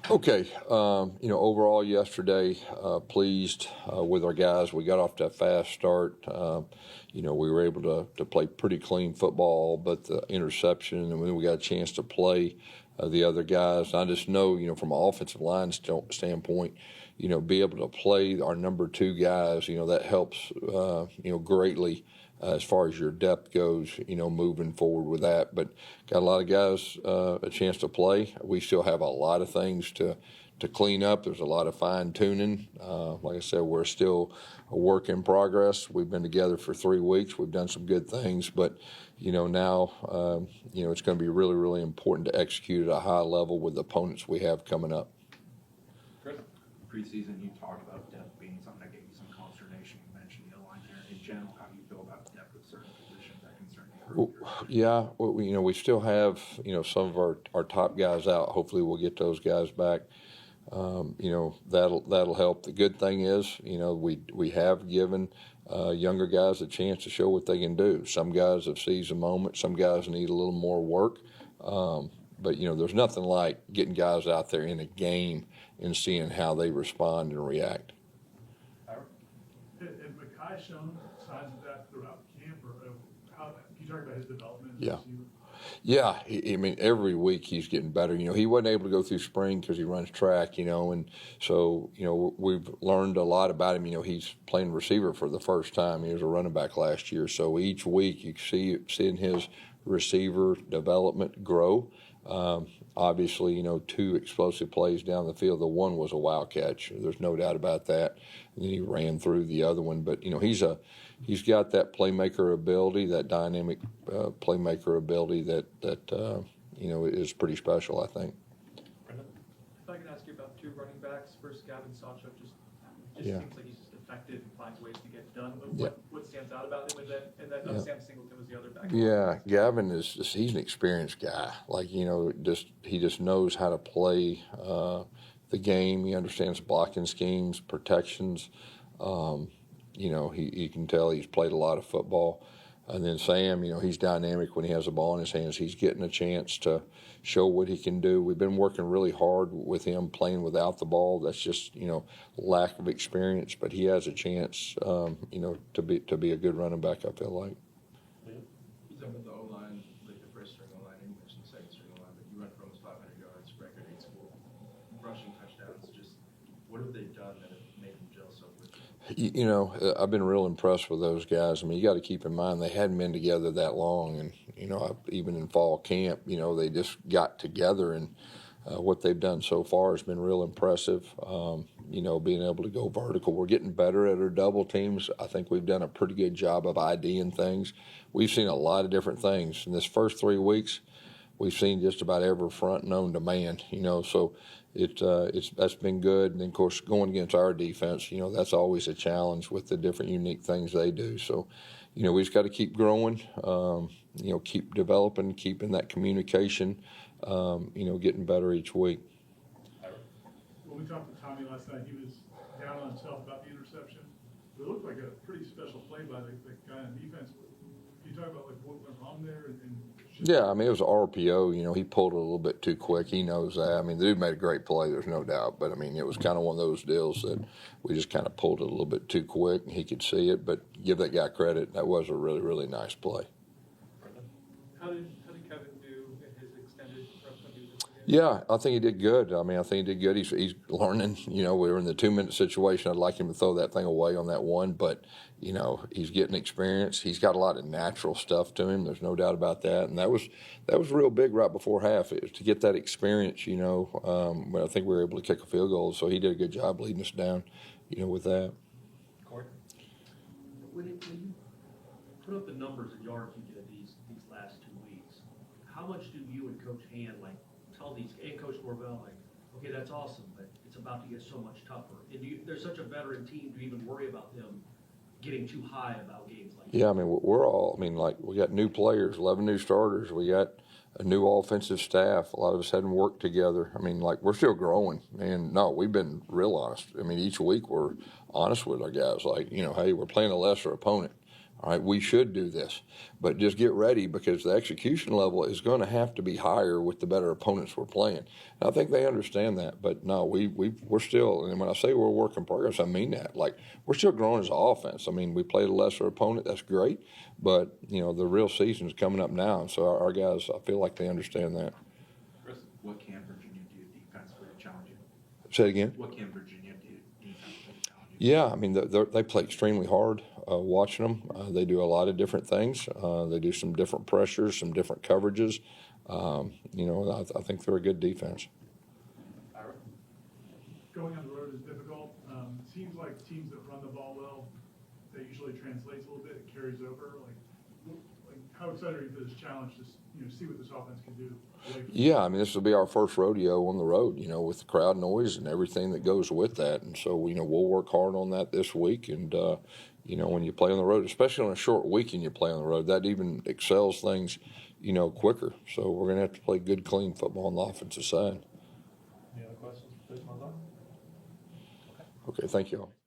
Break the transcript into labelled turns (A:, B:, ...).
A: Okay, overall yesterday, pleased with our guys. We got off to a fast start. We were able to play pretty clean football, but the interception, and then we got a chance to play the other guys. I just know, from an offensive line standpoint, be able to play our number two guys, that helps, greatly. As far as your depth goes, moving forward with that. But got a lot of guys a chance to play. We still have a lot of things to clean up. There's a lot of fine tuning. Like I said, we're still a work in progress. We've been together for 3 weeks. We've done some good things, but now it's going to be really, really important to execute at a high level with the opponents we have coming up.
B: Chris, preseason you talked about depth being something that gave you some consternation. You mentioned the line there. In general, how do you feel about depth with certain positions that can certainly improve?
A: Yeah, we still have some of our top guys out. Hopefully, we'll get those guys back. That'll help. The good thing is, we have given younger guys a chance to show what they can do. Some guys have seized a moment. Some guys need a little more work. But there's nothing like getting guys out there in a game and seeing how they respond and react.
C: Have Mekhi shown signs of that throughout camp, or how? Can you talk about his development?
A: Yeah, every week he's getting better. He wasn't able to go through spring because he runs track, and so, we've learned a lot about him. He's playing receiver for the first time. He was a running back last year. So each week you seeing his receiver development grow. Obviously, 2 explosive plays down the field. The one was a wild catch. There's no doubt about that. And then he ran through the other one. But, he's got that playmaker ability, that dynamic playmaker ability that is pretty special, I think.
D: If I can ask you about 2 running backs. First, Gavin Sawchuk just seems like he's just effective and finds ways to get it done. What stands out about him? And then Sam Singleton was the other back.
A: Yeah, Gavin he's an experienced guy. He just knows how to play the game. He understands blocking schemes, protections. You can tell he's played a lot of football. And then Sam, he's dynamic when he has the ball in his hands. He's getting a chance to show what he can do. We've been working really hard with him playing without the ball. That's just, lack of experience. But he has a chance, to be a good running back, I feel like.
E: You talk about the O-line, like the first string O-line, and you mentioned the second string O-line, but you went for almost 500 yards, record 8 school, rushing touchdowns. Just what have they done that have made them gel so quickly?
A: I've been real impressed with those guys. You got to keep in mind they hadn't been together that long, and even in fall camp, they just got together, and what they've done so far has been real impressive. Being able to go vertical. We're getting better at our double teams. I think we've done a pretty good job of IDing things. We've seen a lot of different things in this first 3 weeks. We've seen just about every front known to man. So that's been good. And then, of course, going against our defense, that's always a challenge with the different unique things they do. So, we just got to keep growing, keep developing, keeping that communication, getting better each week.
C: When we talked to Tommy last night, he was down on himself about the interception. It looked like a pretty special play by the guy on defense. Can you talk about what went wrong there?
A: Yeah, it was an RPO. He pulled it a little bit too quick. He knows that. The dude made a great play, there's no doubt. But, it was kind of one of those deals that we just kind of pulled it a little bit too quick, and he could see it. But give that guy credit. That was a really, really nice play.
D: How did Kevin do in his extended reps on defense?
A: Yeah, I think he did good. I think he did good. He's learning. We were in the 2-minute situation. I'd like him to throw that thing away on that one, but he's getting experience. He's got a lot of natural stuff to him. There's no doubt about that. And that was real big right before half to get that experience. But I think we were able to kick a field goal, so he did a good job leading us down. With that.
F: Corey, when you put up the numbers of yards you did these last 2 weeks, how much do you and Coach Hand tell these, and Coach Norvell, okay, that's awesome, but it's about to get so much tougher? And there's such a veteran team to even worry about them getting too high about games like that.
A: Yeah, we're all, we got new players, 11 new starters. We got a new offensive staff. A lot of us hadn't worked together. We're still growing. And no, we've been real honest. Each week we're honest with our guys. Hey, we're playing a lesser opponent. All right, we should do this, but just get ready because the execution level is going to have to be higher with the better opponents we're playing. And I think they understand that, but no, we're still, and when I say we're a work in progress, I mean that. Like, we're still growing as an offense. I mean, we played a lesser opponent, that's great, but, you know, the real season's coming up now, and so our guys, I feel like they understand that.
B: Chris, what can Virginia do defensively to challenge you?
A: Say it again?
B: What can Virginia do defensively to challenge you?
A: Yeah, I mean, they play extremely hard. Watching them, they do a lot of different things. They do some different pressures, some different coverages. You know, I think they're a good defense.
C: Going on the road is difficult. Seems like teams that run the ball well, that usually translates a little bit, it carries over. Like how excited are you for this challenge to, you know, see what this offense can do?
A: Yeah, I mean, this will be our first rodeo on the road, you know, with the crowd noise and everything that goes with that. And so, you know, we'll work hard on that this week. And, you know, when you play on the road, especially on a short weekend you play on the road, that even excels things, you know, quicker. So we're going to have to play good, clean football on the offensive side.
D: Any other questions for Coach Malzahn?
A: Okay, thank you all.